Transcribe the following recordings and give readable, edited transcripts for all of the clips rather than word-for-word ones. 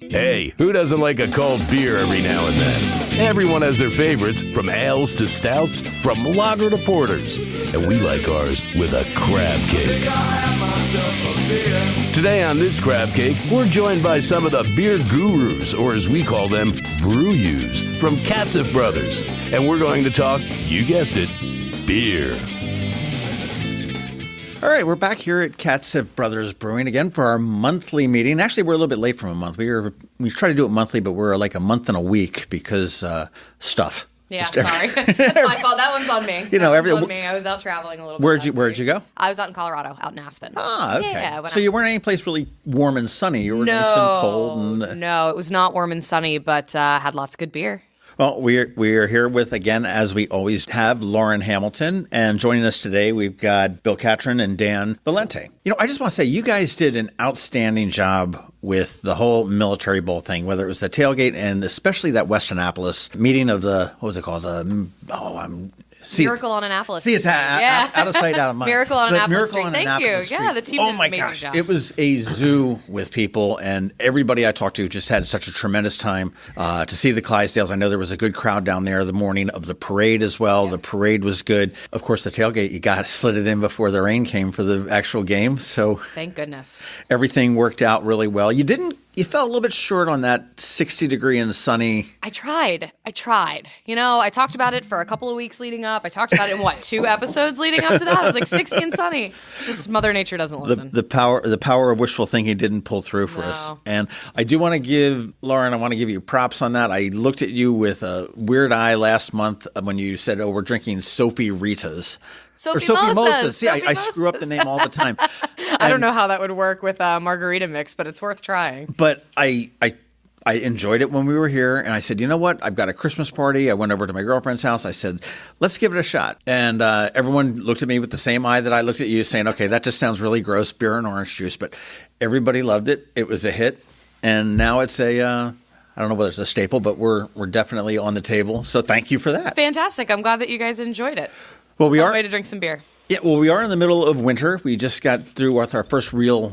Hey, who doesn't like a cold beer every now and then? Everyone has their favorites, from ales to stouts, from lager to porters. And we like ours with a crab cake. Today on this crab cake, we're joined by some of the beer gurus, or as we call them, brew-yous, from Katcef Brothers. And we're going to talk, you guessed it, beer. All right, we're back here at Katcef Brothers Brewing again for our monthly meeting. Actually, we're a little bit late from a month. We try to do it monthly, but we're like a month and a week because stuff. Yeah, sorry. That's my fault. That one's on me. On me. I was out traveling a little bit. Where'd you go? I was out in Colorado, out in Aspen. Ah, okay. Yeah, so you weren't any place really warm and sunny. You were nice and cold. No, it was not warm and sunny, but had lots of good beer. Well, we are here with, again, as we always have, Lauren Hamilton. And joining us today, we've got Bill Catron and Dan Valente. I just want to say, you guys did an outstanding job with the whole Military Bowl thing, whether it was the tailgate and especially that West Annapolis meeting of the, what was it called? Miracle on Annapolis. See, it's out of sight, out of mind. Miracle on Annapolis Miracle Street. on Thank Annapolis you. Street. Yeah, the team did did an amazing job. It was a zoo with people, and everybody I talked to just had such a tremendous time to see the Clydesdales. I know there was a good crowd down there the morning of the parade as well. Yeah. The parade was good. Of course, the tailgate, you got slid it in before the rain came for the actual game. So thank goodness. Everything worked out really well. You fell a little bit short on that 60-degree and sunny. I tried. I talked about it for a couple of weeks leading up. I talked about it in, 2 episodes leading up to that? I was like, 60 and sunny. Just Mother Nature doesn't listen. The power of wishful thinking didn't pull through for us. And I do want to give, Lauren, I want to give you props on that. I looked at you with a weird eye last month when you said, we're drinking Sophie Rita's. Sophie Moses. See, I screw up the name all the time. I don't know how that would work with a margarita mix, but it's worth trying. But I enjoyed it when we were here, and I said, you know what? I've got a Christmas party. I went over to my girlfriend's house. I said, let's give it a shot. And everyone looked at me with the same eye that I looked at you, saying, okay, that just sounds really gross, beer and orange juice. But everybody loved it. It was a hit. And now it's I don't know whether it's a staple, but we're definitely on the table. So thank you for that. Fantastic. I'm glad that you guys enjoyed it. Well, we are way to drink some beer. Yeah, well, we are in the middle of winter. We just got through with our first real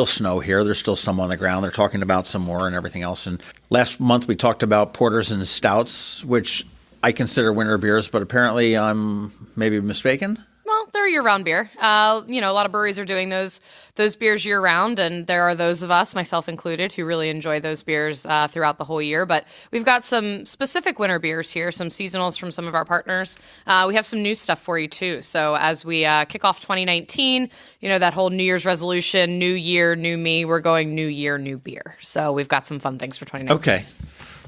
snow here. There's still some on the ground. They're talking about some more and everything else. And last month we talked about porters and stouts, which I consider winter beers, but apparently I'm maybe mistaken. Well, they're year-round beer. A lot of breweries are doing those beers year-round, and there are those of us, myself included, who really enjoy those beers throughout the whole year. But we've got some specific winter beers here, some seasonals from some of our partners. We have some new stuff for you, too. So as we kick off 2019, that whole New Year's resolution, new year, new me, we're going new year, new beer. So we've got some fun things for 2019. Okay.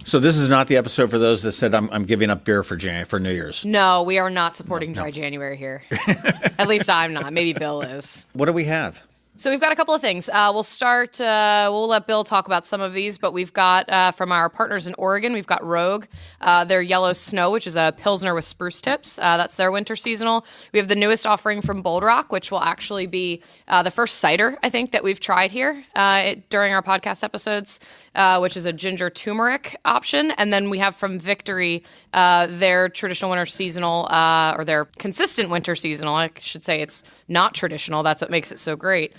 So this is not the episode for those that said I'm giving up beer for New Year's. No, we are not supporting Dry January here. At least I'm not. Maybe Bill is. What do we have? So we've got a couple of things. We'll start, we'll let Bill talk about some of these, but we've got from our partners in Oregon, we've got Rogue, their Yellow Snow, which is a Pilsner with spruce tips. That's their winter seasonal. We have the newest offering from Bold Rock, which will actually be the first cider, I think, that we've tried here during our podcast episodes, which is a ginger turmeric option. And then we have from Victory, their traditional winter seasonal, or their consistent winter seasonal. I should say it's not traditional. That's what makes it so great.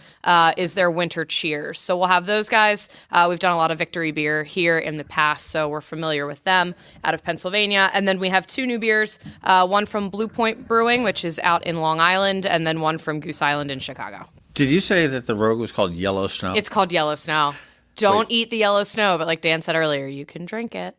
Is their winter cheers. So we'll have those guys. We've done a lot of Victory beer here in the past, so we're familiar with them out of Pennsylvania. And then we have 2 new beers, one from Blue Point Brewing, which is out in Long Island, and then one from Goose Island in Chicago. Did you say that the Rogue was called Yellow Snow? It's called Yellow Snow. Don't eat the yellow snow, but like Dan said earlier, you can drink it.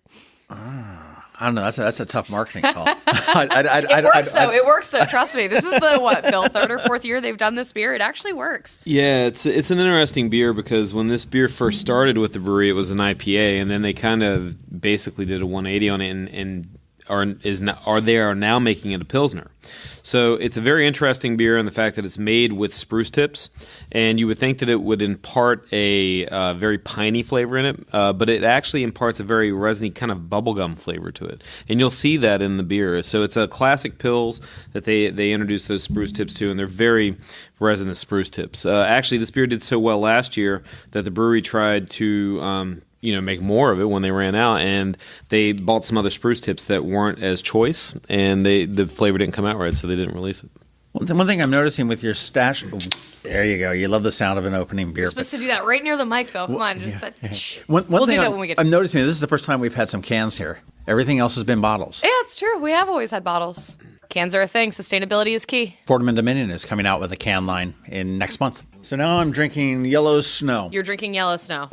I don't know. That's a tough marketing call. It works though. Trust me. This is the Bill, 3rd or 4th year they've done this beer. It actually works. Yeah, it's an interesting beer because when this beer first started with the brewery, it was an IPA, and then they kind of basically did a 180 on it and are now making it a Pilsner. So it's a very interesting beer in the fact that it's made with spruce tips, and you would think that it would impart a very piney flavor in it, but it actually imparts a very resiny kind of bubblegum flavor to it, and you'll see that in the beer. So it's a classic Pils that they introduced those spruce tips to, and they're very resinous spruce tips. Actually, this beer did so well last year that the brewery tried to make more of it when they ran out, and they bought some other spruce tips that weren't as choice, and the flavor didn't come out right, so they didn't release it. One thing I'm noticing with your stash, there you go. You love the sound of an opening beer. You're supposed to do that right near the mic, Bill. Come on, just that. One we'll thing do that when we get. I'm noticing, this is the first time we've had some cans here. Everything else has been bottles. Yeah, it's true. We have always had bottles. Cans are a thing. Sustainability is key. Fordham and Dominion is coming out with a can line in next month. So now I'm drinking Yellow Snow. You're drinking Yellow Snow.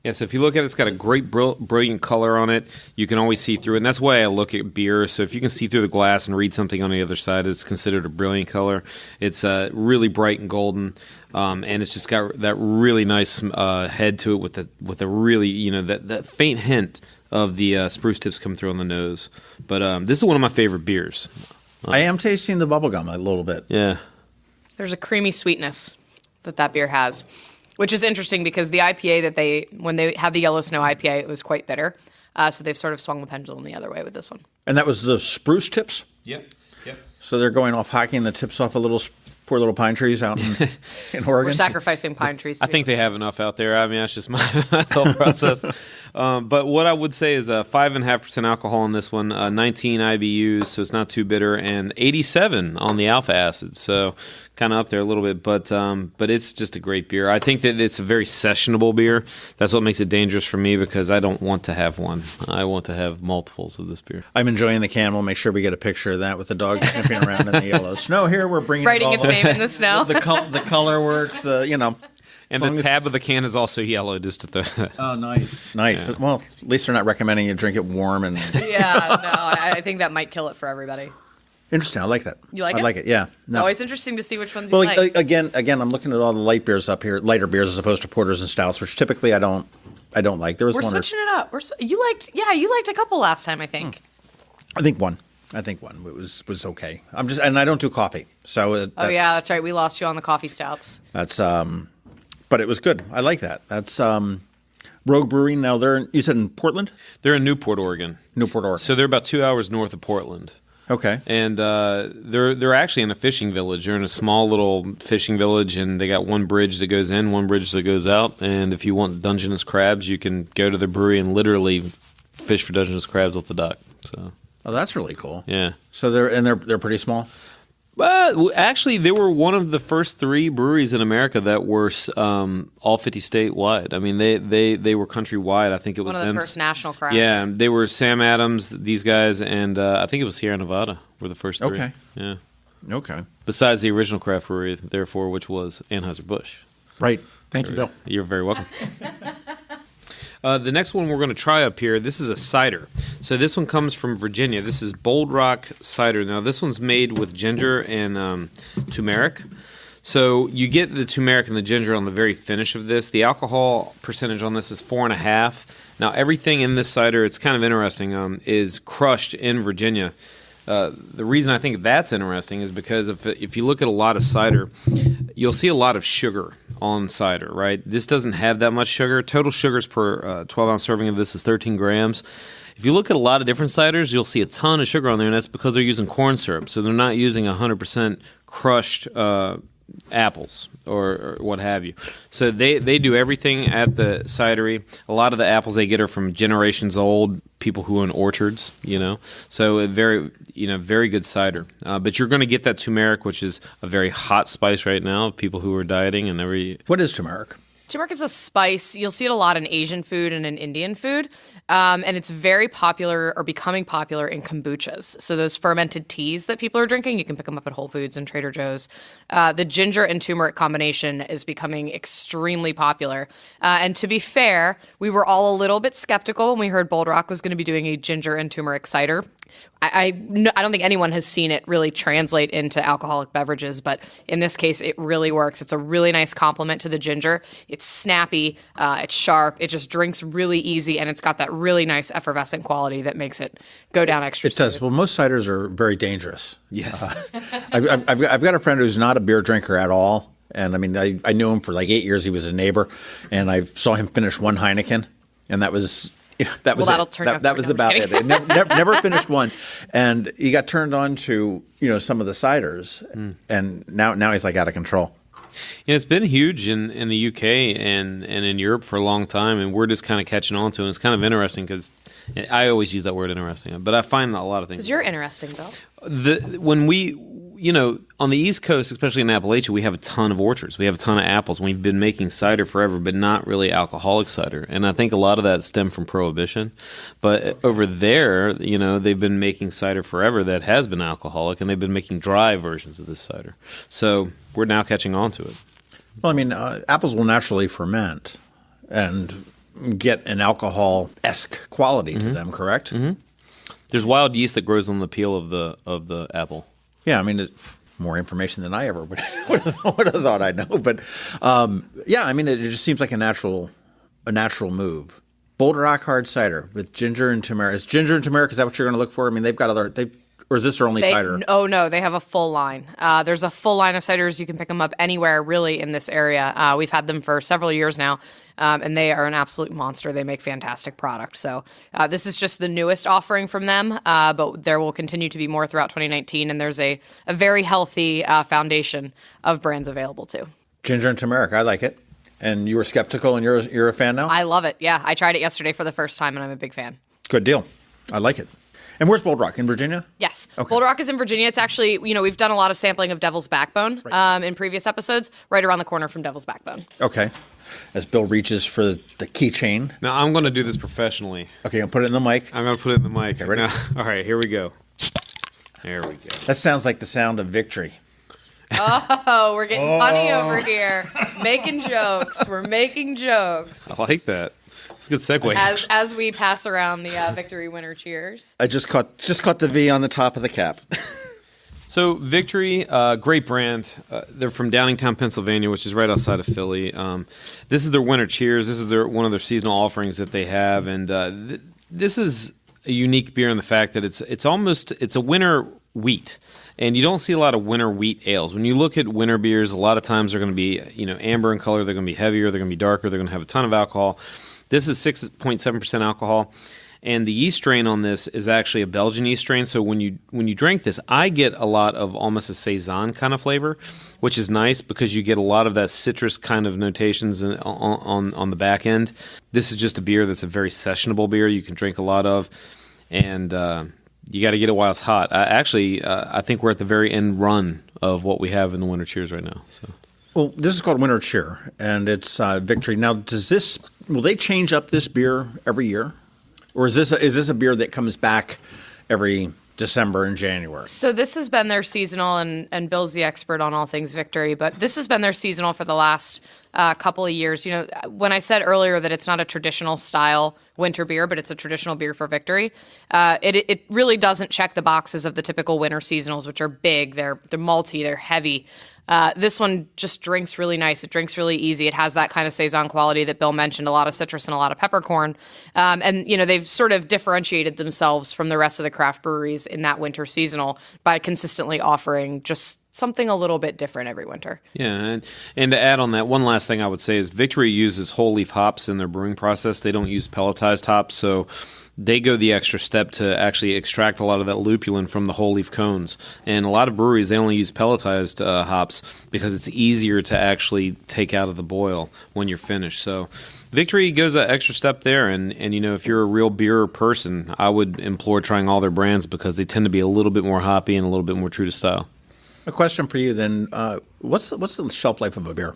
Yeah, so if you look at it, it's got a great, brilliant color on it. You can always see through it, and that's why I look at beer. So if you can see through the glass and read something on the other side, it's considered a brilliant color. It's really bright and golden, and it's just got that really nice head to it with a really, that faint hint of the spruce tips coming through on the nose. But this is one of my favorite beers. I am tasting the bubblegum a little bit. Yeah. There's a creamy sweetness that beer has. Which is interesting because the IPA when they had the Yellow Snow IPA, it was quite bitter. So they've sort of swung the pendulum the other way with this one. And that was the spruce tips? Yep. So they're going off hacking the tips off of poor little pine trees out in Oregon? We're sacrificing pine trees. I think they have enough out there. I mean, that's just my thought process. But what I would say is 5.5% alcohol in this one, 19 IBUs, so it's not too bitter, and 87 on the alpha acid. So kind of up there a little bit, but it's just a great beer. I think that it's a very sessionable beer. That's what makes it dangerous for me because I don't want to have one. I want to have multiples of this beer. I'm enjoying the can. We'll make sure we get a picture of that with the dog sniffing around in the Yellow Snow. Here we're bringing writing its name in the snow. The color works. And the tab of the can is also yellow, just at the. Oh, nice. Yeah. Well, at least they're not recommending you drink it warm and. Yeah, no, I think that might kill it for everybody. Interesting. I like that. You like it? I like it. Yeah. It's always interesting to see which ones you like. Again, I'm looking at all the light beers up here, lighter beers as opposed to porters and stouts, which typically I don't like. We're switching it up. You liked a couple last time, I think. I think one. It was okay. And I don't do coffee, so. That's right. We lost you on the coffee stouts. That's but it was good. I like that. That's Rogue Brewing. Now you said in Portland? They're in Newport, Oregon. So they're about 2 hours north of Portland. Okay. And they're actually in a fishing village. They're in a small little fishing village, and they got one bridge that goes in, one bridge that goes out. And if you want Dungeness crabs, you can go to the brewery and literally fish for Dungeness crabs off the dock. So. Oh, that's really cool. Yeah. So they're pretty small. Actually, they were one of the first 3 breweries in America that were all 50 state wide. I mean, they were countrywide. I think it was one of the first national crafts. Yeah, they were Sam Adams, these guys, and I think it was Sierra Nevada were the first 3. Okay. Yeah. Okay. Besides the original craft brewery, therefore, which was Anheuser-Busch. Right. Thank you, Bill. You're very welcome. The next one we're going to try up here, this is a cider. So this one comes from Virginia. This is Bold Rock Cider. Now, this one's made with ginger and turmeric. So you get the turmeric and the ginger on the very finish of this. The alcohol percentage on this is 4.5. Now, everything in this cider, it's kind of interesting, is crushed in Virginia. The reason I think that's interesting is because if you look at a lot of cider, you'll see a lot of sugar on cider, right? This doesn't have that much sugar. Total sugars per 12-ounce serving of this is 13 grams. If you look at a lot of different ciders, you'll see a ton of sugar on there, and that's because they're using corn syrup. So they're not using 100% crushed apples or what have you. So they do everything at the cidery. A lot of the apples they get are from generations old, people who own orchards, So a very good cider. But you're going to get that turmeric, which is a very hot spice right now of people who are dieting and every. What is turmeric? Turmeric is a spice. You'll see it a lot in Asian food and in Indian food. And it's very popular or becoming popular in kombuchas. So those fermented teas that people are drinking, you can pick them up at Whole Foods and Trader Joe's. The ginger and turmeric combination is becoming extremely popular. And to be fair, we were all a little bit skeptical when we heard Bold Rock was going to be doing a ginger and turmeric cider. I don't think anyone has seen it really translate into alcoholic beverages, but in this case, it really works. It's a really nice complement to the ginger. It's snappy, it's sharp, it just drinks really easy, and it's got that really nice effervescent quality that makes it go down extra smooth. It does. Well, most ciders are very dangerous. Yes. I've got a friend who's not a beer drinker at all, and I mean, I knew him for like 8 years. He was a neighbor, and I saw him finish one Heineken, and that was. That was about it. It never finished one, and he got turned on to some of the ciders, and now he's like out of control. Yeah, it's been huge in the UK and in Europe for a long time, and we're just kind of catching on to it. And it's kind of interesting because I always use that word interesting, but I find a lot of things. Because you're interesting, Bill. When we on the East Coast, especially in Appalachia, we have a ton of orchards. We have a ton of apples. We've been making cider forever, but not really alcoholic cider. And I think a lot of that stemmed from Prohibition. But over there, they've been making cider forever that has been alcoholic, and they've been making dry versions of this cider. So we're now catching on to it. Well, I mean, apples will naturally ferment and get an alcohol-esque quality to them, correct? Mm-hmm. There's wild yeast that grows on the peel of the apple. Yeah, I mean, more information than I ever would have thought I'd know. But yeah, I mean, it just seems like a natural move. Boulder Rock hard cider with ginger and tumeric. Is ginger and tumeric, is that what you're going to look for? I mean, they've got or is this their only cider? Oh, no, they have a full line. There's a full line of ciders. You can pick them up anywhere, really, in this area. We've had them for several years now, and they are an absolute monster. They make fantastic products. So this is just the newest offering from them, but there will continue to be more throughout 2019, and there's a very healthy foundation of brands available, too. Ginger and Tumeric, I like it. And you were skeptical, and you're a fan now? I love it, yeah. I tried it yesterday for the first time, and I'm a big fan. Good deal. I like it. And where's Boulder Rock? In Virginia? Yes. Okay. Boulder Rock is in Virginia. It's actually, we've done a lot of sampling of Devil's Backbone in previous episodes, right around the corner from Devil's Backbone. Okay. As Bill reaches for the keychain. Now, I'm going to do this professionally. Okay, I'll put it in the mic. I'm going to put it in the mic. Okay, ready? Now, all right, here we go. There we go. That sounds like the sound of victory. Oh, we're getting funny over here. Making jokes. We're making jokes. I like that. It's a good segue. As we pass around the victory winner cheers. I just caught the V on the top of the cap. So Victory, great brand. They're from Downingtown, Pennsylvania, which is right outside of Philly. This is their winter cheers. This is one of their seasonal offerings that they have, and this is a unique beer in the fact that it's a winter wheat. And you don't see a lot of winter wheat ales. When you look at winter beers, a lot of times they're going to be amber in color, they're going to be heavier, they're going to be darker, they're going to have a ton of alcohol. This is 6.7% alcohol, and the yeast strain on this is actually a Belgian yeast strain. So when you drink this, I get a lot of almost a saison kind of flavor, which is nice because you get a lot of that citrus kind of notations on the back end. This is just a beer that's a very sessionable beer you can drink a lot of, and you got to get it while it's hot. I think we're at the very end run of what we have in the winter cheers right now. So. Well, this is called Winter Cheer, and it's Victory. Now, will they change up this beer every year? Or is this a beer that comes back every December and January? So this has been their seasonal, and Bill's the expert on all things Victory, but this has been their seasonal for the last couple of years. When I said earlier that it's not a traditional style winter beer, but it's a traditional beer for Victory, it really doesn't check the boxes of the typical winter seasonals, which are big, they're malty, they're heavy. This one just drinks really nice. It drinks really easy. It has that kind of saison quality that Bill mentioned, a lot of citrus and a lot of peppercorn. And they've sort of differentiated themselves from the rest of the craft breweries in that winter seasonal by consistently offering just something a little bit different every winter. Yeah, and to add on that, one last thing I would say is Victory uses whole leaf hops in their brewing process. They don't use pelletized hops, so they go the extra step to actually extract a lot of that lupulin from the whole leaf cones. And a lot of breweries, they only use pelletized hops because it's easier to actually take out of the boil when you're finished. So Victory goes that extra step there, and if you're a real beer person, I would implore trying all their brands because they tend to be a little bit more hoppy and a little bit more true to style. A question for you then, what's the shelf life of a beer?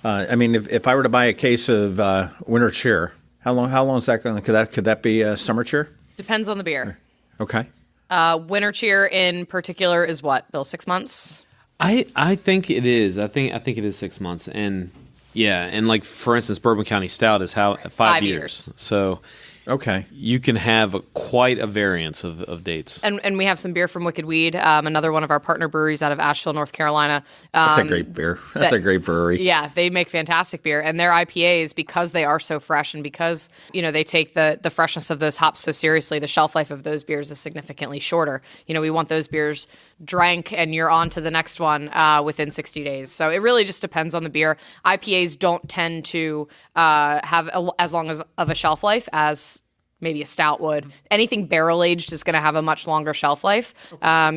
I mean, if I were to buy a case of Winter Cheer, how long is that going to? Could that be a Summer Cheer? Depends on the beer. Okay. Winter Cheer in particular is what, Bill? 6 months? I think it is. I think it is 6 months, and like for instance, Bourbon County Stout is 5 years. So. Okay. You can have quite a variance of dates. And we have some beer from Wicked Weed, another one of our partner breweries out of Asheville, North Carolina. That's a great beer. That's a great brewery. Yeah, they make fantastic beer. And their IPAs, because they are so fresh and because, they take the freshness of those hops so seriously, the shelf life of those beers is significantly shorter. We want those beers drank and you're on to the next one within 60 days. So it really just depends on the beer. IPAs don't tend to have as long of a shelf life as maybe a stout would. Anything barrel aged is going to have a much longer shelf life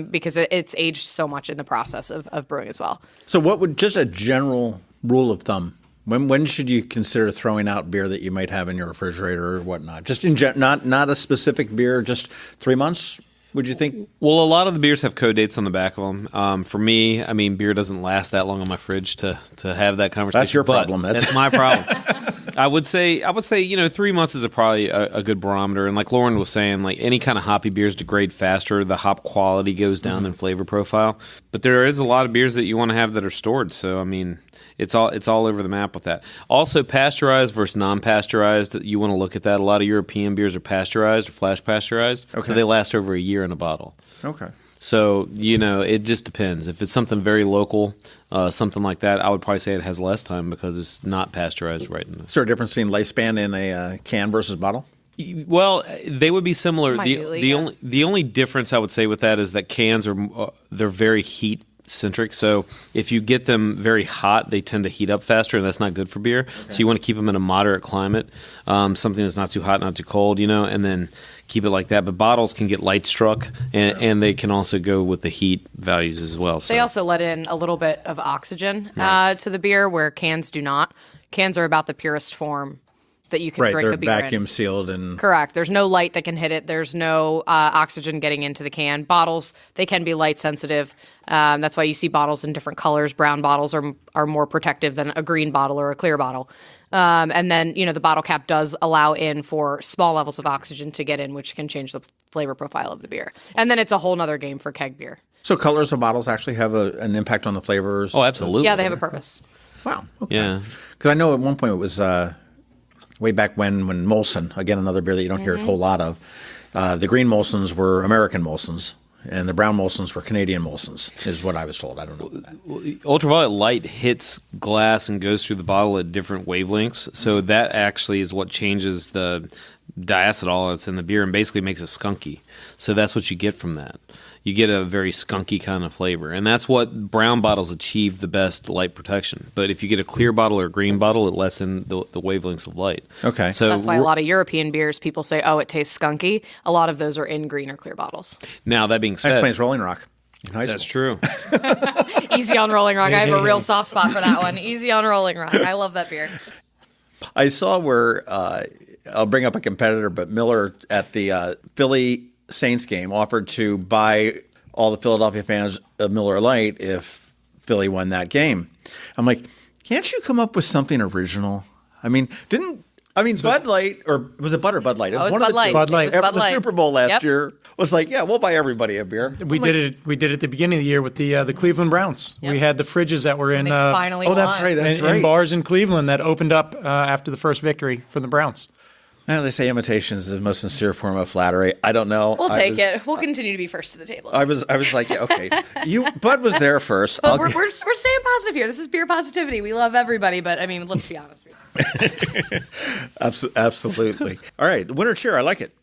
because it's aged so much in the process of brewing as well. So what would, just a general rule of thumb, when should you consider throwing out beer that you might have in your refrigerator or whatnot? Just in not a specific beer, just 3 months? Would you think? Well, a lot of the beers have code dates on the back of them. For me, I mean, beer doesn't last that long on my fridge to have that conversation. That's your problem. That's my problem. I would say, 3 months is probably a good barometer. And like Lauren was saying, like any kind of hoppy beers degrade faster. The hop quality goes down in flavor profile. But there is a lot of beers that you want to have that are stored. So, I mean, it's all over the map with that. Also, pasteurized versus non-pasteurized, you want to look at that. A lot of European beers are pasteurized or flash pasteurized. Okay. So they last over a year in a bottle. Okay. So, it just depends. If it's something very local, something like that, I would probably say it has less time because it's not pasteurized right in Is there a difference between lifespan in a can versus bottle? Well, they would be similar. The only difference I would say with that is that cans they're very heat centric. So if you get them very hot, they tend to heat up faster, and that's not good for beer. Okay. So you want to keep them in a moderate climate, something that's not too hot, not too cold, and then keep it like that. But bottles can get light struck, and they can also go with the heat values as well. So. They also let in a little bit of oxygen to the beer, where cans do not. Cans are about the purest form that you can drink the beer they're vacuum in. sealed and correct. There's no light that can hit it. There's no oxygen getting into the can. Bottles, they can be light sensitive. That's why you see bottles in different colors. Brown bottles are more protective than a green bottle or a clear bottle. And then the bottle cap does allow in for small levels of oxygen to get in, which can change the flavor profile of the beer. And then it's a whole nother game for keg beer. So colors of bottles actually have an impact on the flavors? Oh, absolutely. Yeah, they have a purpose. Wow. Okay. Yeah. Because I know at one point it was way back when Molson, again, another beer that you don't hear a whole lot of, the green Molsons were American Molsons, and the brown Molsons were Canadian Molsons, is what I was told. I don't know that. Ultraviolet light hits glass and goes through the bottle at different wavelengths, so that actually is what changes the diacetyl that's in the beer and basically makes it skunky. So that's what you get from that. You get a very skunky kind of flavor. And that's what brown bottles achieve the best light protection. But if you get a clear bottle or a green bottle, it lessens the wavelengths of light. Okay. So that's why a lot of European beers, people say, oh, it tastes skunky. A lot of those are in green or clear bottles. Now, that being said... That explains Rolling Rock. That's true. Easy on Rolling Rock. I have a real soft spot for that one. Easy on Rolling Rock. I love that beer. I saw where... I'll bring up a competitor, but Miller at the Philly Saints game offered to buy all the Philadelphia fans a Miller Lite if Philly won that game. I'm like, can't you come up with something original? I mean, Bud Light, or was it Bud or Bud Light? It was Bud Light. Bud Light. The Super Bowl last year was like, yeah, we'll buy everybody a beer. We did it at the beginning of the year with the Cleveland Browns. Yep. We had the fridges that were in finally won. That's right. in bars in Cleveland that opened up after the first victory for the Browns. They say imitation is the most sincere form of flattery. I don't know. We'll take it. We'll continue to be first to the table. I was like, yeah, okay. Bud was there first. But we're staying positive here. This is beer positivity. We love everybody, but I mean, let's be honest. Absolutely. All right, winner cheer. I like it.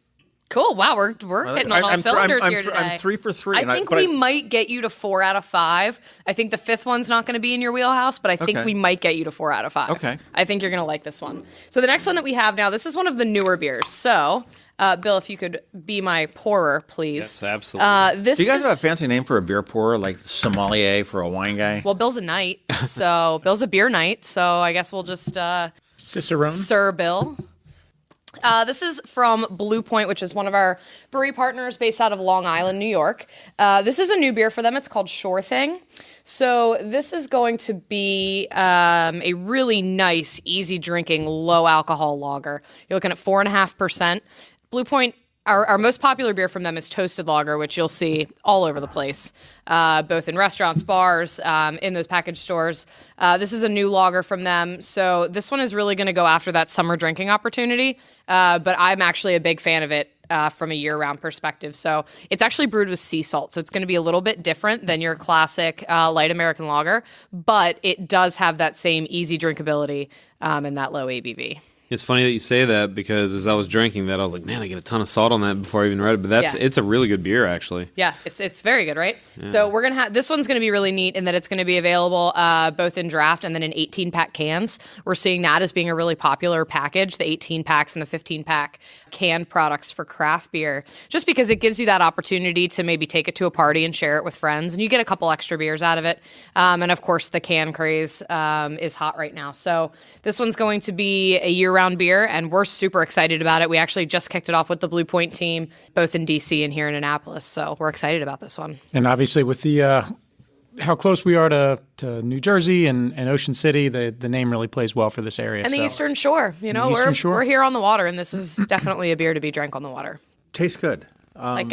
Cool. Wow, we're hitting on all cylinders here today. I'm 3 for 3. I think we might get you to 4 out of 5. I think the 5th one's not going to be in your wheelhouse, but I think we might get you to 4 out of 5. Okay. I think you're going to like this one. So the next one that we have now, this is one of the newer beers. So, Bill, if you could be my pourer, please. Yes, absolutely. Do you guys have a fancy name for a beer pourer, like sommelier for a wine guy? Well, Bill's a knight, so Bill's a beer knight. So I guess we'll just Cicerone, Sir Bill. This is from Blue Point, which is one of our brewery partners based out of Long Island, New York. This is a new beer for them. It's called Sure Thing. So this is going to be a really nice, easy drinking, low alcohol lager. You're looking at 4.5%. Blue Point, our most popular beer from them is Toasted Lager, which you'll see all over the place, both in restaurants, bars, in those package stores. This is a new lager from them. So this one is really going to go after that summer drinking opportunity. But I'm actually a big fan of it from a year-round perspective. So it's actually brewed with sea salt. So it's going to be a little bit different than your classic light American lager. But it does have that same easy drinkability and that low ABV. It's funny that you say that because as I was drinking that, I was like, man, I get a ton of salt on that before I even read it. But it's a really good beer, actually. Yeah, it's very good, right? Yeah. So we're going to have, this one's going to be really neat in that it's going to be available both in draft and then in 18-pack cans. We're seeing that as being a really popular package, the 18-packs and the 15-pack canned products for craft beer, just because it gives you that opportunity to maybe take it to a party and share it with friends, and you get a couple extra beers out of it. And of course, the can craze is hot right now. So this one's going to be a year year-round beer, and we're super excited about it. We actually just kicked it off with the Blue Point team, both in D.C. and here in Annapolis, so we're excited about this one. And obviously with the how close we are to New Jersey and Ocean City, the name really plays well for this area. And the Eastern Shore. We're here on the water, and this is definitely a beer to be drank on the water. Tastes good. Like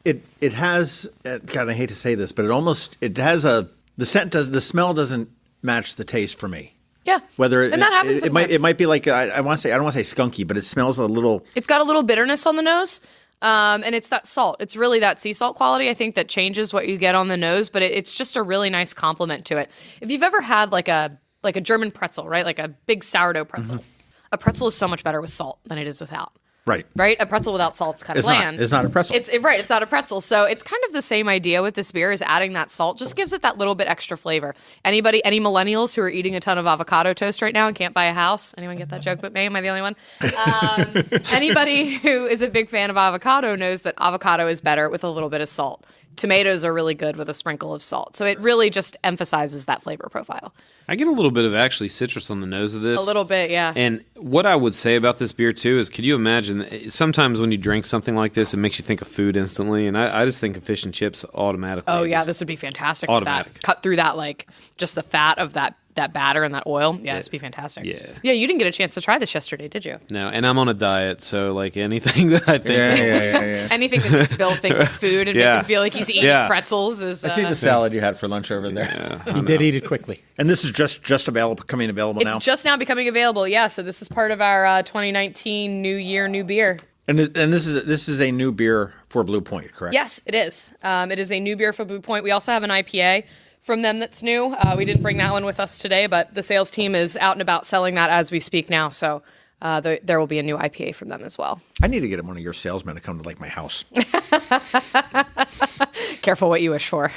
it? It has, God, I hate to say this, but the smell doesn't match the taste for me. Yeah. And that happens it might be like, I don't want to say skunky, but it smells a little. It's got a little bitterness on the nose. And it's that salt. It's really that sea salt quality, I think, that changes what you get on the nose, but it's just a really nice complement to it. If you've ever had like a German pretzel, right? Like a big sourdough pretzel. Mm-hmm. A pretzel is so much better with salt than it is without. Right. A pretzel without salt's kind of bland. It's not a pretzel. It's not a pretzel. So it's kind of the same idea with this beer, is adding that salt just gives it that little bit extra flavor. Any millennials who are eating a ton of avocado toast right now and can't buy a house? Anyone get that joke but me? Am I the only one? Anybody who is a big fan of avocado knows that avocado is better with a little bit of salt. Tomatoes are really good with a sprinkle of salt. So it really just emphasizes that flavor profile. I get a little bit of actually citrus on the nose of this. A little bit, yeah. And what I would say about this beer, too, is could you imagine, sometimes when you drink something like this, it makes you think of food instantly, and I just think of fish and chips automatically. Oh, yeah, this would be fantastic automatic. With that. Cut through that, like, just the fat of that batter and that oil. Yeah, this would be fantastic. Yeah, you didn't get a chance to try this yesterday, did you? No, and I'm on a diet, so, like, anything that I think Yeah. Anything that makes Bill think of food and make him feel like he's eating pretzels is... I see the salad you had for lunch over there. Yeah, he did eat it quickly. And this is just becoming available now? It's just now becoming available, yeah. So this is part of our 2019 New Year, New Beer. And this is a new beer for Blue Point, correct? Yes, it is. It is a new beer for Blue Point. We also have an IPA from them that's new. We didn't bring that one with us today, but the sales team is out and about selling that as we speak now. So there will be a new IPA from them as well. I need to get one of your salesmen to come to my house. Careful what you wish for.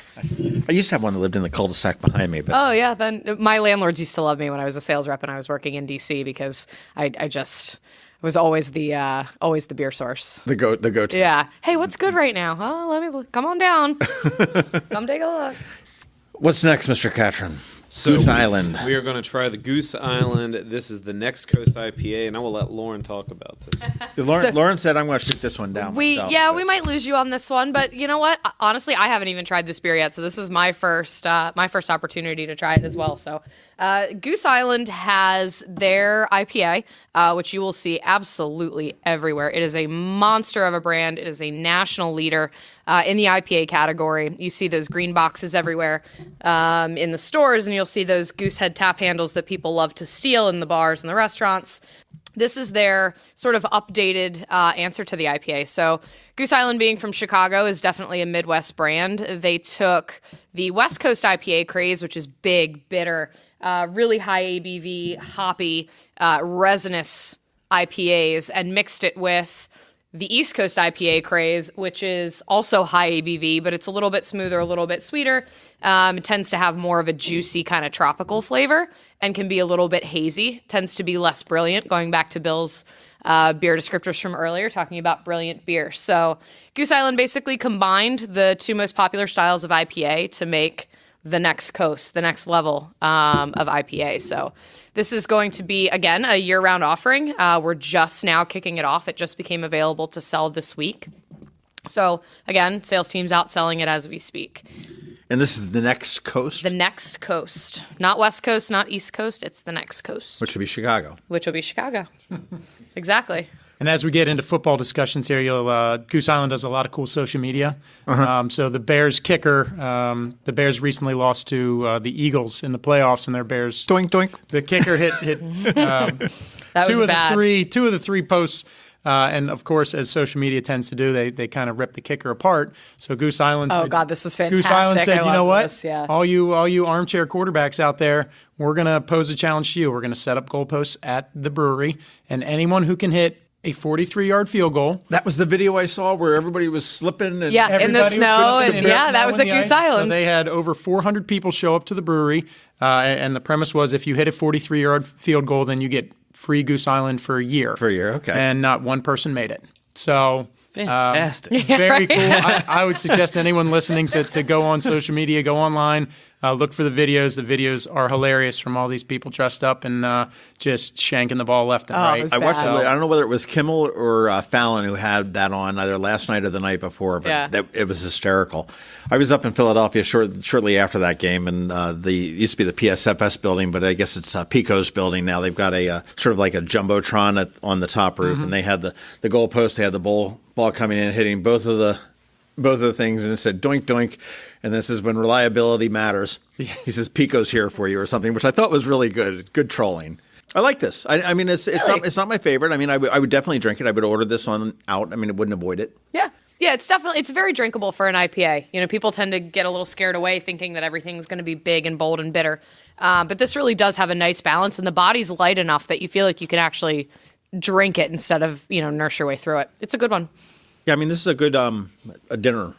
I used to have one that lived in the cul-de-sac behind me. But oh yeah, then my landlords used to love me when I was a sales rep and I was working in DC because I just was always the beer source. The go-to. Yeah. Hey, what's good right now? Oh, let me come on down. Come take a look. What's next, Mr. Catron? Goose Island. We are going to try the Goose Island. This is the Next Coast IPA, and I will let Lauren talk about this. Lauren said I'm going to shoot this one down. We might lose you on this one, but you know what? Honestly, I haven't even tried this beer yet, so this is my first opportunity to try it as well. So, Goose Island has their IPA, which you will see absolutely everywhere. It is a monster of a brand. It is a national leader in the IPA category. You see those green boxes everywhere in the stores, and you'll see those goose head tap handles that people love to steal in the bars and the restaurants. This is their sort of updated answer to the IPA. So Goose Island, being from Chicago, is definitely a Midwest brand. They took the West Coast IPA craze, which is big, bitter, really high ABV, hoppy, resinous IPAs, and mixed it with the East Coast IPA craze, which is also high ABV, but it's a little bit smoother, a little bit sweeter. It tends to have more of a juicy kind of tropical flavor and can be a little bit hazy. Tends to be less brilliant, going back to Bill's beer descriptors from earlier, talking about brilliant beer. So Goose Island basically combined the two most popular styles of IPA to make the next coast, the next level of IPA. So this is going to be, again, a year-round offering. We're just now kicking it off. It just became available to sell this week. So, again, sales team's out selling it as we speak. And this is the Next Coast? The Next Coast. Not West Coast, not East Coast. It's the Next Coast. Which will be Chicago. Which will be Chicago. Exactly. And as we get into football discussions here, Goose Island does a lot of cool social media. So the Bears kicker, the Bears recently lost to the Eagles in the playoffs, and their Bears doink doink. The kicker hit that two was bad. Two of the three posts. And of course, as social media tends to do, they kind of rip the kicker apart. So Goose Island. Oh God, this was fantastic. Goose Island said, "You know what? This, yeah. All you armchair quarterbacks out there, we're going to pose a challenge to you. We're going to set up goalposts at the brewery, and anyone who can hit a 43-yard field goal." That was the video I saw where everybody was slipping. And in the snow. That was at Goose Island. So they had over 400 people show up to the brewery, and the premise was if you hit a 43-yard field goal, then you get free Goose Island for a year. For a year, okay. And not one person made it. So Fantastic. Very cool. I would suggest anyone listening to go on social media, go online, look for the videos. The videos are hilarious from all these people dressed up and just shanking the ball left and right. I watched it. I don't know whether it was Kimmel or Fallon who had that on either last night or the night before, but it was hysterical. I was up in Philadelphia shortly after that game, and it used to be the PSFS building, but I guess it's Pico's building now. They've got a sort of like a jumbotron on the top roof, and they had the goalpost. They had the ball coming in, hitting both of the things, and it said doink doink. And this is when reliability matters. He says Pico's here for you or something, which I thought was really good. Good trolling. I like this. I mean, it's not my favorite. I mean, I would definitely drink it. I would order this out. I mean, I wouldn't avoid it. Yeah. Yeah, it's very drinkable for an IPA. You know, people tend to get a little scared away thinking that everything's going to be big and bold and bitter. But this really does have a nice balance, and the body's light enough that you feel like you can actually drink it instead of, nurse your way through it. It's a good one. Yeah, I mean, this is a good a dinner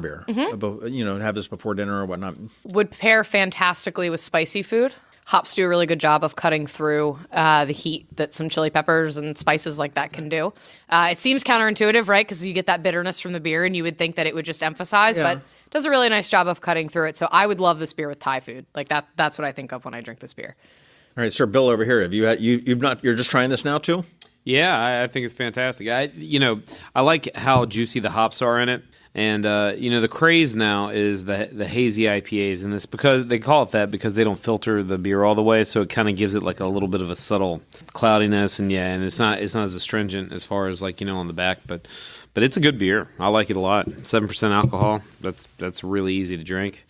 beer. Have this before dinner or whatnot. Would pair fantastically with spicy food. Hops do a really good job of cutting through the heat that some chili peppers and spices like that can do. It seems counterintuitive, right? Because you get that bitterness from the beer, and you would think that it would just emphasize, but it does a really nice job of cutting through it. So I would love this beer with Thai food. Like that's what I think of when I drink this beer. All right, Sir Bill over here. Have you're just trying this now too? Yeah, I think it's fantastic. I like how juicy the hops are in it. And, the craze now is the hazy IPAs, and it's because they call it that because they don't filter the beer all the way, so it kind of gives it like a little bit of a subtle cloudiness, and it's not as astringent as far as on the back, but it's a good beer. I like it a lot. 7% alcohol. That's really easy to drink.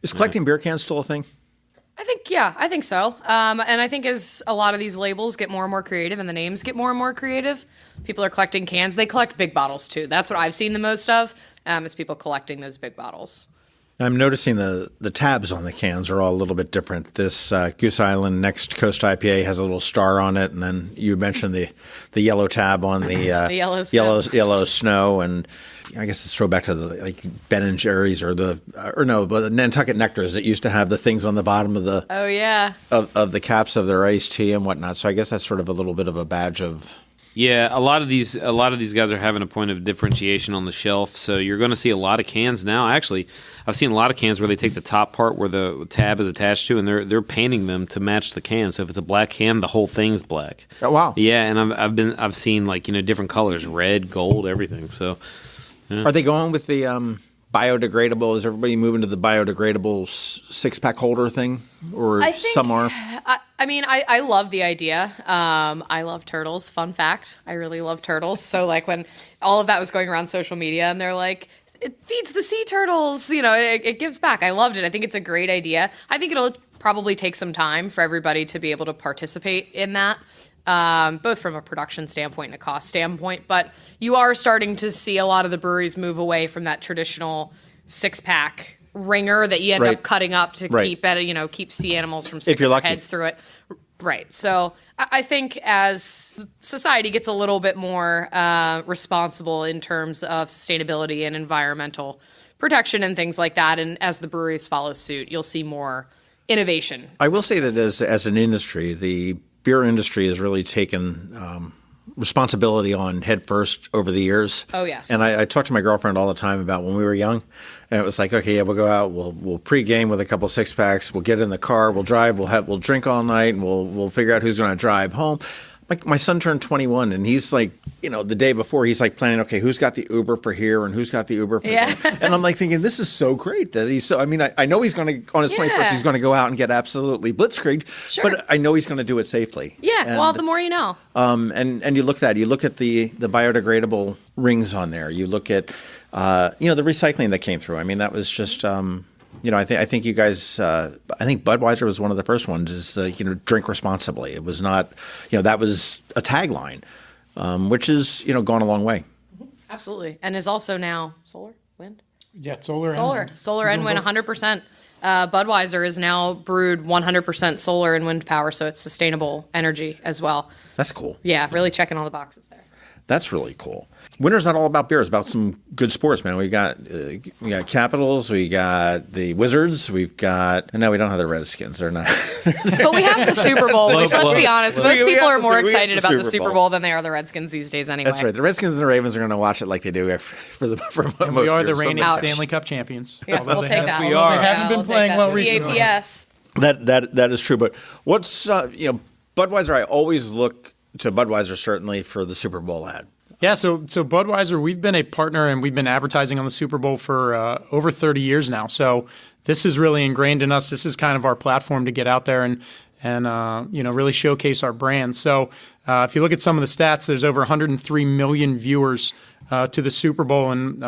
Is collecting beer cans still a thing? I think so. And I think as a lot of these labels get more and more creative and the names get more and more creative, people are collecting cans. They collect big bottles too. That's what I've seen the most of, is people collecting those big bottles. I'm noticing the tabs on the cans are all a little bit different. This Goose Island Next Coast IPA has a little star on it, and then you mentioned the yellow tab on the, the yellow snow, and I guess it's throwback to the Ben and Jerry's or the Nantucket Nectars that used to have the things on the bottom of the of the caps of their iced tea and whatnot. So I guess that's sort of a little bit of a badge of. Yeah, a lot of these guys are having a point of differentiation on the shelf, so you're going to see a lot of cans now. Actually, I've seen a lot of cans where they take the top part where the tab is attached to, and they're painting them to match the can. So if it's a black can, the whole thing's black. Oh wow! Yeah, and I've seen different colors, red, gold, everything. So are they going with the biodegradable? Is everybody moving to the biodegradable 6-pack holder thing, or some are? I love the idea. I love turtles. Fun fact, I really love turtles. So when all of that was going around social media and they're like, it feeds the sea turtles, it gives back. I loved it. I think it's a great idea. I think it'll probably take some time for everybody to be able to participate in that, both from a production standpoint and a cost standpoint. But you are starting to see a lot of the breweries move away from that traditional 6-pack ringer that you end up cutting up to keep sea animals from sticking their heads through it. Right. So I think as society gets a little bit more responsible in terms of sustainability and environmental protection and things like that, and as the breweries follow suit, you'll see more innovation. I will say that as an industry, the beer industry has really taken responsibility on head first over the years. Oh, yes. And I talk to my girlfriend all the time about when we were young, and it was like, okay, yeah, we'll go out, we'll pregame with a couple 6-packs, we'll get in the car, we'll drive, we'll drink all night, and we'll figure out who's going to drive home. My son turned 21, and he's like, the day before, he's like planning, okay, who's got the Uber for here and who's got the Uber for there? And I'm like thinking, this is so great that he's so, I know he's going to, on his 21st, he's going to go out and get absolutely blitzkrieged, but I know he's going to do it safely. Yeah, and, well, the more you know. And you look at the biodegradable rings on there. You look at, the recycling that came through. I mean, that was just, I think you guys. I think Budweiser was one of the first ones. Is drink responsibly. It was not. That was a tagline, which is gone a long way. Absolutely, and is also now solar, wind. Yeah, solar and wind. 100%. Budweiser is now brewed 100% solar and wind power, so it's sustainable energy as well. That's cool. Yeah, really checking all the boxes there. That's really cool. Winter's not all about beer. It's about some good sports, man. We got Capitals. We got the Wizards. We've got, and now we don't have the Redskins. They're not. But we have the Super Bowl, which, let's be honest, most people are more excited about the Super Bowl Bowl than they are the Redskins these days anyway. That's right. The Redskins and the Ravens are going to watch it like they do for most And we are the years. reigning Ouch. Stanley Cup champions. Yeah, we'll take that. we are. They haven't been playing well recently. CAPS. That is true. But what's Budweiser? I always look to Budweiser certainly for the Super Bowl ad. Yeah, so Budweiser, we've been a partner and we've been advertising on the Super Bowl for over 30 years now. So this is really ingrained in us. This is kind of our platform to get out there and really showcase our brand. So if you look at some of the stats, there's over 103 million viewers to the Super Bowl, and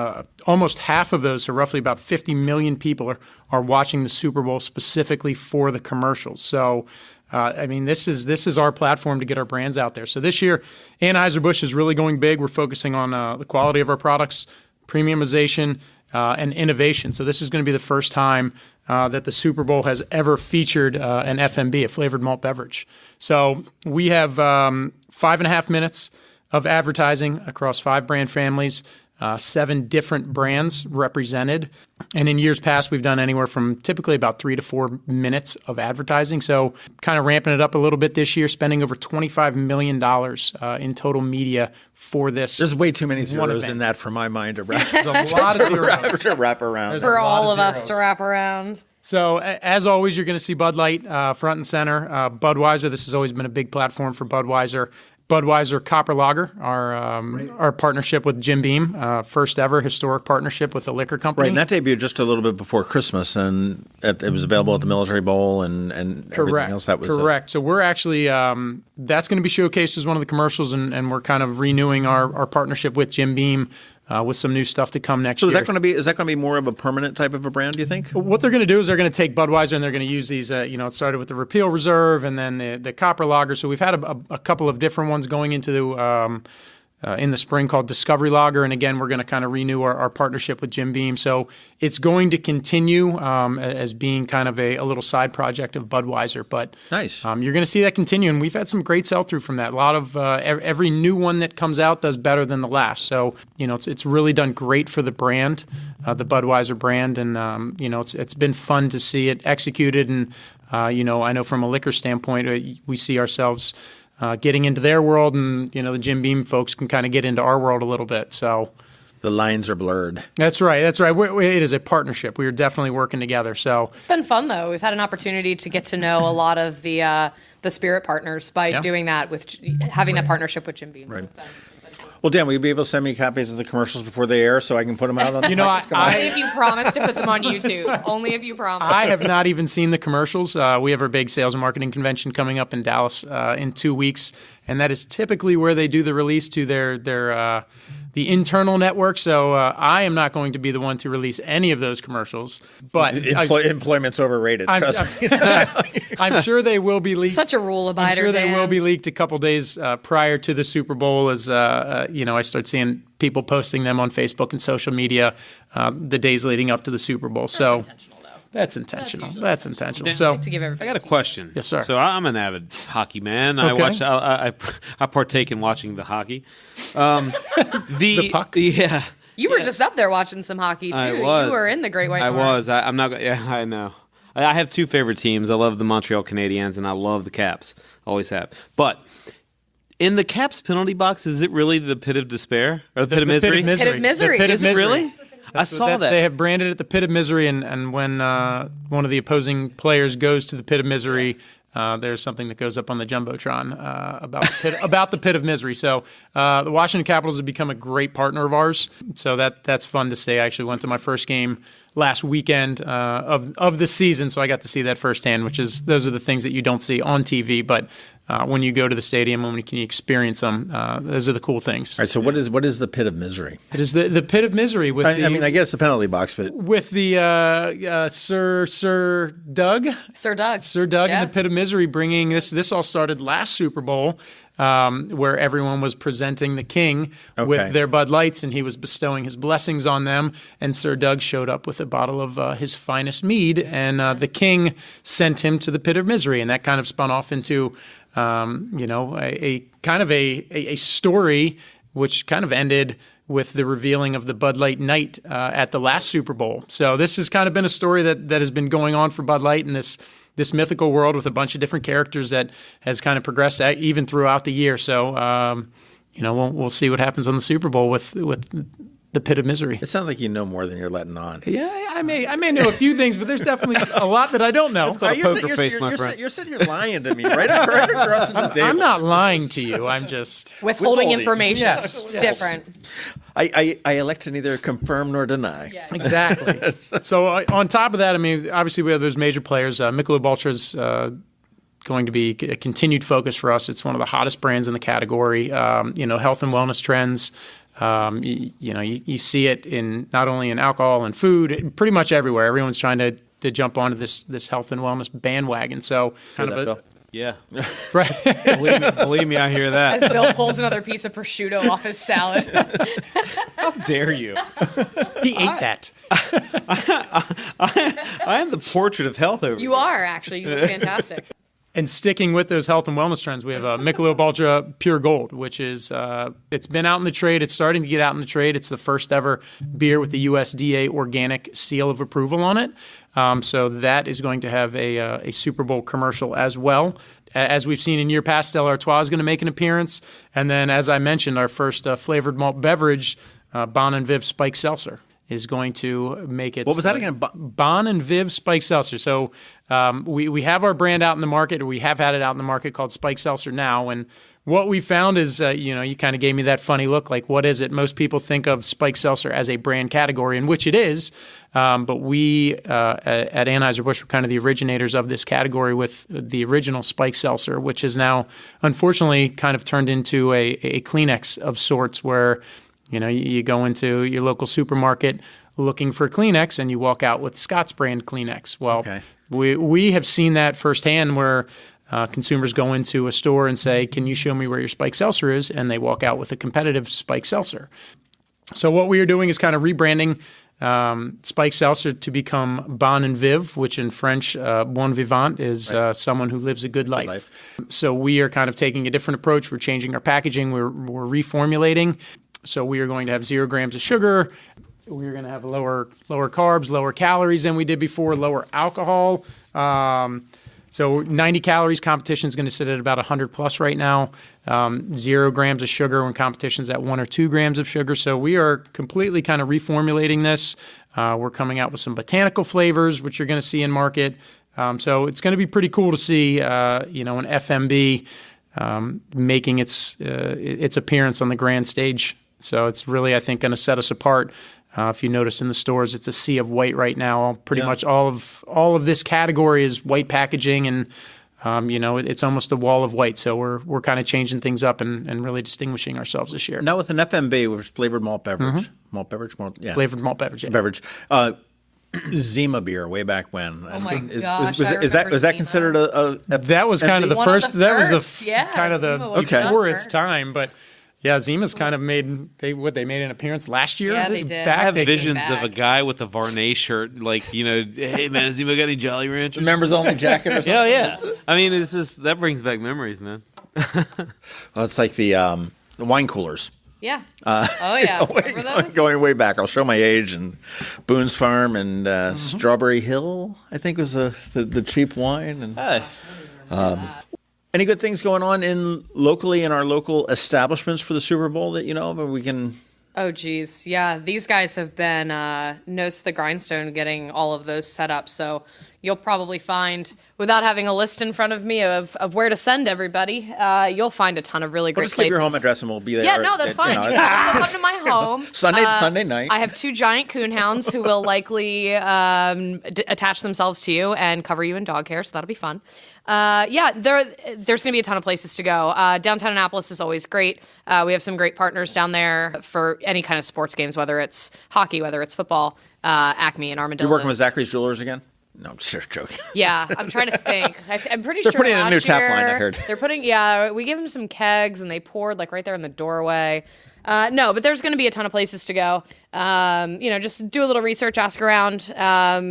almost half of those, so roughly about 50 million people, are watching the Super Bowl specifically for the commercials. So this is our platform to get our brands out there. So this year, Anheuser-Busch is really going big. We're focusing on the quality of our products, premiumization, and innovation. So this is going to be the first time that the Super Bowl has ever featured an FMB, a flavored malt beverage. So we have 5.5 minutes of advertising across 5 brand families, 7 different brands represented. And in years past, we've done anywhere from typically about 3 to 4 minutes of advertising. So kind of ramping it up a little bit this year, spending over $25 million in total media for this. There's way too many zeros event. in that for my mind to wrap, There's a lot of zeros. to wrap around. There's For a lot all of us zeros. to wrap around. So as always, you're going to see Bud Light front and center. Budweiser, this has always been a big platform for Budweiser. Budweiser Copper Lager, our partnership with Jim Beam, first ever historic partnership with the liquor company. Right, and that debuted just a little bit before Christmas, and it was available at the Military Bowl and everything else. That was correct. So we're actually that's going to be showcased as one of the commercials, and we're kind of renewing our partnership with Jim Beam. With some new stuff to come next year. So is that going to be more of a permanent type of a brand, do you think? What they're going to do is they're going to take Budweiser and they're going to use these, it started with the Repeal Reserve and then the Copper Lager. So we've had a couple of different ones going into in the spring called Discovery Lager. And again, we're going to kind of renew our partnership with Jim Beam. So it's going to continue as being kind of a little side project of Budweiser. But nice. You're going to see that continue. And we've had some great sell-through from that. A lot of every new one that comes out does better than the last. So, it's really done great for the brand, the Budweiser brand. And, it's been fun to see it executed. And, I know from a liquor standpoint, we see ourselves getting into their world, and the Jim Beam folks can kind of get into our world a little bit. So the lines are blurred. That's right. It is a partnership. We are definitely working together. So it's been fun though. We've had an opportunity to get to know a lot of the spirit partners by doing that with having that partnership with Jim Beam. Right. Well, Dan, will you be able to send me copies of the commercials before they air so I can put them out on the Only if you promise to put them on YouTube. Only if you promise. I have not even seen the commercials. We have our big sales and marketing convention coming up in Dallas in 2 weeks, and that is typically where they do the release to their the internal network. So I am not going to be the one to release any of those commercials. But employment's overrated. I'm sure they will be leaked. Such a rule abider. I'm sure they Dan. will be leaked a couple days prior to the Super Bowl, as I start seeing people posting them on Facebook and social media the days leading up to the Super Bowl. That's intentional. That's intentional. So to give everybody I got a question. Yes, sir. So I'm an avid hockey man. Okay. I partake in watching the hockey. The puck? Yeah. You were just up there watching some hockey too. I was. You were in the Great White North. was. I'm not. Yeah, I know. I have 2 favorite teams. I love the Montreal Canadiens and I love the Caps. Always have. But in the Caps penalty box, is it really the pit of despair or the pit of misery? Pit of misery. The pit of Is it misery. really? I saw that. They have branded it the pit of misery, and when one of the opposing players goes to the pit of misery, there's something that goes up on the Jumbotron about the pit of misery. So the Washington Capitals have become a great partner of ours. So that's fun to say. I actually went to my first game last weekend of the season, so I got to see that firsthand, those are the things that you don't see on TV, but when you go to the stadium and when you can experience them, those are the cool things. All right, so what is the pit of misery? It is the pit of misery with I guess the penalty box, but with the Sir Doug. Sir Doug. In the pit of misery, bringing this all started last Super Bowl, where everyone was presenting the king with their Bud Lights, and he was bestowing his blessings on them. And Sir Doug showed up with a bottle of his finest mead, and the king sent him to the pit of misery, and that kind of spun off into a kind of a story which kind of ended with the revealing of the Bud Light Night at the last Super Bowl. So this has kind of been a story that has been going on for Bud Light in this mythical world with a bunch of different characters that has kind of progressed even throughout the year. So, we'll see what happens on the Super Bowl with the pit of misery. It sounds like you know more than you're letting on. Yeah, I may know a few things, but there's definitely a lot that I don't know. It's called a poker face, my friend. You're saying you're lying to me right across the table. I'm not lying to you. I'm just withholding information. Yes, It's yes. different. I elect to neither confirm nor deny. Yeah. Exactly. So on top of that, I mean, obviously we have those major players. Michelob Ultra's going to be a continued focus for us. It's one of the hottest brands in the category. Health and wellness trends. You see it in not only in alcohol and food, pretty much everywhere. Everyone's trying to jump onto this health and wellness bandwagon. So kind of Bill? Yeah. right. Believe me, I hear that. As Bill pulls another piece of prosciutto off his salad. How dare you? He ate that. I am the portrait of health over You here. are, actually. You look fantastic. And sticking with those health and wellness trends, we have Michelob Ultra Pure Gold, which is it's been out in the trade. It's starting to get out in the trade. It's the first ever beer with the USDA organic seal of approval on it. So that is going to have a Super Bowl commercial as well. As we've seen in year past, Stella Artois is going to make an appearance. And then, as I mentioned, our first flavored malt beverage, Bon and Viv Spike Seltzer, is going to make it. What was that again? Bon and Viv Spike Seltzer. So we have our brand out in the market, or we have had it out in the market called Spike Seltzer now. And what we found is, you kind of gave me that funny look, like, what is it? Most people think of Spike Seltzer as a brand category, in which it is. But we at Anheuser-Busch were kind of the originators of this category with the original Spike Seltzer, which is now, unfortunately, kind of turned into a Kleenex of sorts, where you go into your local supermarket looking for Kleenex and you walk out with Scott's brand Kleenex. Well, okay. we have seen that firsthand where consumers go into a store and say, "Can you show me where your Spike Seltzer is?" And they walk out with a competitive Spike Seltzer. So what we are doing is kind of rebranding Spike Seltzer to become Bon and Viv, which in French, bon vivant, is someone who lives a good life. So we are kind of taking a different approach. We're changing our packaging. We're reformulating. So we are going to have 0 grams of sugar. We're going to have lower carbs, lower calories than we did before, lower alcohol. So 90 calories, competition is going to sit at about 100 plus right now. 0 grams of sugar when competition's at 1 or 2 grams of sugar. So we are completely kind of reformulating this. We're coming out with some botanical flavors, which you're going to see in market. So it's going to be pretty cool to see, an FMB making its appearance on the grand stage. So it's really, I think, going to set us apart. If you notice in the stores, it's a sea of white right now. Pretty much all of this category is white packaging, and it's almost a wall of white. So we're kind of changing things up and really distinguishing ourselves this year. Now with an FMB, which is flavored malt beverage, Flavored malt beverage. Yeah. beverage. Zima beer way back when. Oh my Was gosh, that Zima. considered a That was kind of the One of first. the That was first, the yeah, kind of the Zima was before done its first. time, but. Yeah, Zima's kind of made an appearance last year. Yeah, they It's did. back. I have They- visions back. of a guy with a Varney shirt, hey man, has anybody got any Jolly Ranchers? members only jacket or something? Yeah. I mean, it's just that brings back memories, man. Well, it's like the wine coolers. Yeah. Oh, yeah. Remember those? Going way back. I'll show my age. And Boone's Farm and Strawberry Hill, I think, was the cheap wine. And any good things going on locally in our local establishments for the Super Bowl that you know of? We can. Oh, geez. Yeah, these guys have been nose to the grindstone getting all of those set up. So you'll probably find, without having a list in front of me of where to send everybody, you'll find a ton of really We'll great just places. keep your home address and we'll be there. Yeah, no, that's fine. You can also come to my home. Sunday night. I have 2 giant coonhounds who will likely attach themselves to you and cover you in dog hair, so that'll be fun. There's going to be a ton of places to go. Downtown Annapolis is always great. We have some great partners down there for any kind of sports games, whether it's hockey, whether it's football, Acme and Armadillo. You're working with Zachary's Jewelers again? No, I'm just joking. Yeah, I'm trying to think. I'm pretty They're sure putting in a new last tap line, I year heard. They're putting, we gave them some kegs and they poured like right there in the doorway. No, but there's going to be a ton of places to go. Just do a little research, ask around.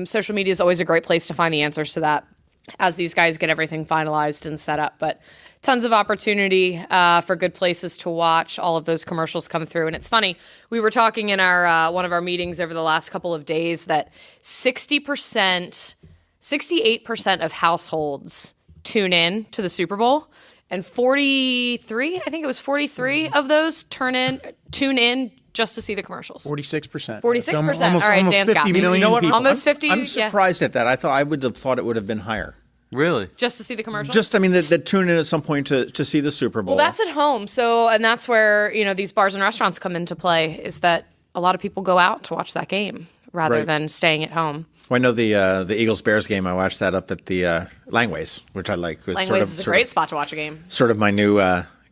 Social media is always a great place to find the answers to that. as these guys get everything finalized and set up. But tons of opportunity for good places to watch all of those commercials come through. And it's funny, we were talking in our one of our meetings over the last couple of days that 68% of households tune in to the Super Bowl, and 43 of those tune in just to see the commercials. 46%. 46%. All right, Dan's got me. You know what? Almost 50. I'm surprised at that. I would have thought it would have been higher. Really? Just to see the commercials? Just, that tune in at some point to see the Super Bowl. Well, that's at home. So, and that's where, these bars and restaurants come into play, is that a lot of people go out to watch that game rather than staying at home. Well, I know the Eagles-Bears game, I watched that up at the Langways, which I like. Langways is a great spot to watch a game. Sort of my new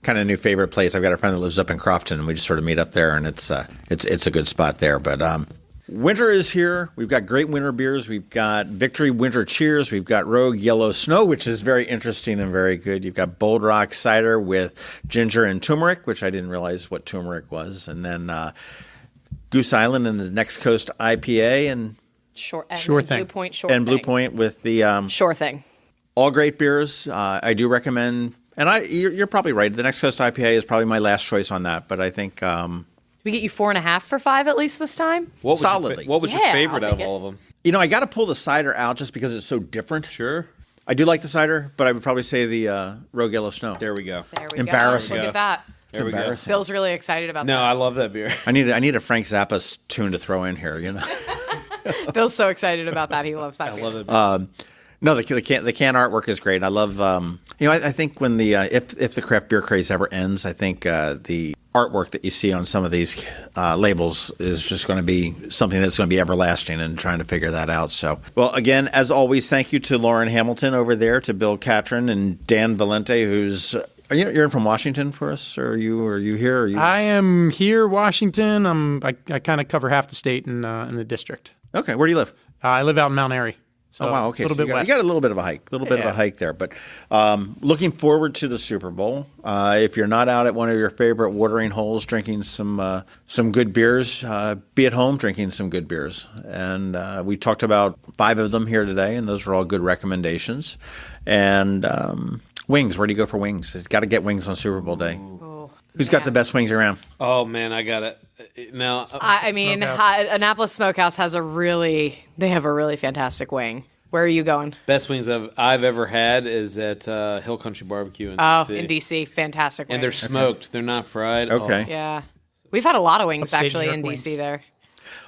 new favorite place. I've got a friend that lives up in Crofton, and we just sort of meet up there, and it's a good spot there. But winter is here. We've got great winter beers. We've got Victory Winter Cheers. We've got Rogue Yellow Snow, which is very interesting and very good. You've got Bold Rock Cider with Ginger and Tumeric, which I didn't realize what turmeric was. And then Goose Island and the Next Coast IPA and Sure Thing. Blue Point Blue Point with the Sure Thing. All great beers. I do recommend, and you're probably right. The Next Coast IPA is probably my last choice on that, but I think we get you 4.5 for $5 at least this time. Solidly. What was your favorite out of all of them? I got to pull the cider out just because it's so different. Sure. I do like the cider, but I would probably say the Rogue Yellow Snow. There we go. Embarrassing. Look at that. It's embarrassing. Bill's really excited about that. No, I love that beer. I need a Frank Zappa tune to throw in here. Bill's so excited about that. He loves that beer. I love it. No, the can artwork is great. I love. I think when the if the craft beer craze ever ends, I think the artwork that you see on some of these labels is just going to be something that's going to be everlasting, and trying to figure that out. So, well, again, as always, thank you to Lauren Hamilton over there, to Bill Catron and Dan Valente, who's. You're in from Washington for us, or are you here? I am here, Washington. I kind of cover half the state in the district. Okay, where do you live? I live out in Mount Airy. So wow, okay. A little bit west. You got a little bit of a hike, there. But looking forward to the Super Bowl. If you're not out at one of your favorite watering holes drinking some good beers, be at home drinking some good beers. And we talked about 5 of them here today, and those are all good recommendations. And wings, where do you go for wings? It's got to get wings on Super Bowl day. Who's got the best wings around? Oh, man, I got it. Now, Annapolis Smokehouse has a really fantastic wing. Where are you going? Best wings I've ever had is at Hill Country Barbecue in D.C. In D.C. Fantastic wings. And they're smoked. They're not fried. Okay. Oh. Yeah. We've had a lot of wings, Upstate actually, New York in D.C. wings. there.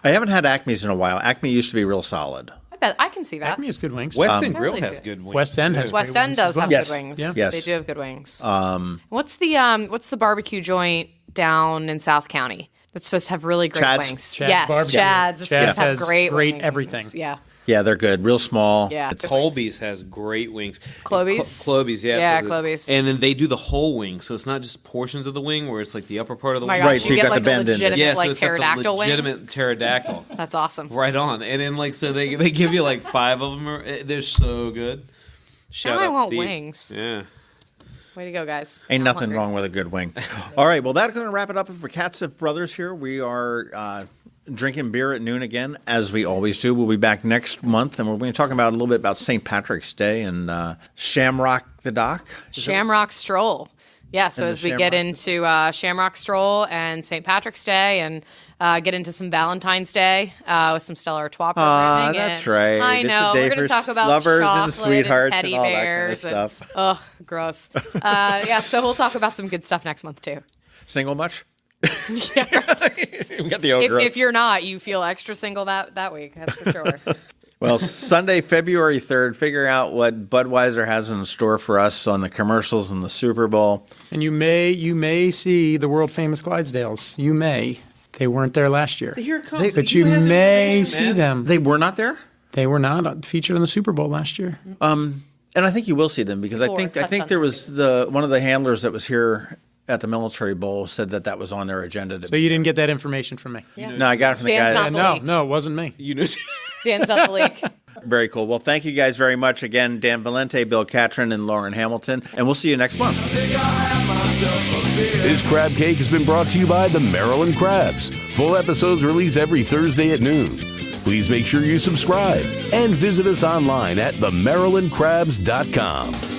I haven't had Acme's in a while. Acme used to be real solid. I can see that. Acme has good wings. West End Grill Really has good. good wings. West End too. has West great End wings does as well. have Yes. good wings. Yeah. Yes. They do have good wings. What's the barbecue joint down in South County that's supposed to have really great Chad's? wings? Chad's Yes, Barbecue. Chad's is supposed to have has great great wings. everything. Yeah. Yeah, they're good. Real small. Yeah. The Colby's has great wings. Cloby's? Cloby's, yeah. Yeah, Cloby's. And then they do the whole wing, so it's not just portions of the wing where it's like the upper part of the Oh my wing. gosh, Right, so you you get got like the a bend in there. legitimate Yeah, so like it's got the pterodactyl wing. legitimate pterodactyl. That's awesome. Right on. And then like so they give you like 5 of them. They're so good. Shout Now I out want Steve. wings. Yeah. Way to go, guys. Ain't I'm nothing hungry. wrong with a good wing. All right, well, that's going to wrap it up for Katcef Brothers here. We are drinking beer at noon again, as we always do. We'll be back next month, and we're going to talk about a little bit about St. Patrick's Day and Shamrock the Dock. Shamrock Stroll. Yeah, so And as the we get Shamrock. into Shamrock Stroll and St. Patrick's Day and get into some Valentine's Day with some Stella Artois programming. that's and right. I It's a know. day We're going for to talk about lovers and chocolate sweethearts teddy and all that kind of bears stuff. Ugh, gross. Yeah, so we'll talk about some good stuff next month, too. Single much? Yeah. We got the old gross. If you're not, you feel extra single that week, that's for sure. Well, Sunday, February 3rd, figure out what Budweiser has in store for us on the commercials and the Super Bowl. And you may see the world famous Clydesdales. You may. They weren't there last year. Here it comes. But you may see them. They were not there? They were not featured in the Super Bowl last year. And I think you will see them because I think there was one of the handlers that was here at the Military Bowl said that was on their agenda. So you didn't get that information from me? No, I got it from the Dan's guy. not the No, it wasn't me. You know. Dan's not the leak. Very cool. Well, thank you guys very much. Again, Dan Valente, Bill Catron, and Lauren Hamilton. And we'll see you next month. This crab cake has been brought to you by the Maryland Crabs. Full episodes release every Thursday at noon. Please make sure you subscribe and visit us online at themarylandcrabs.com.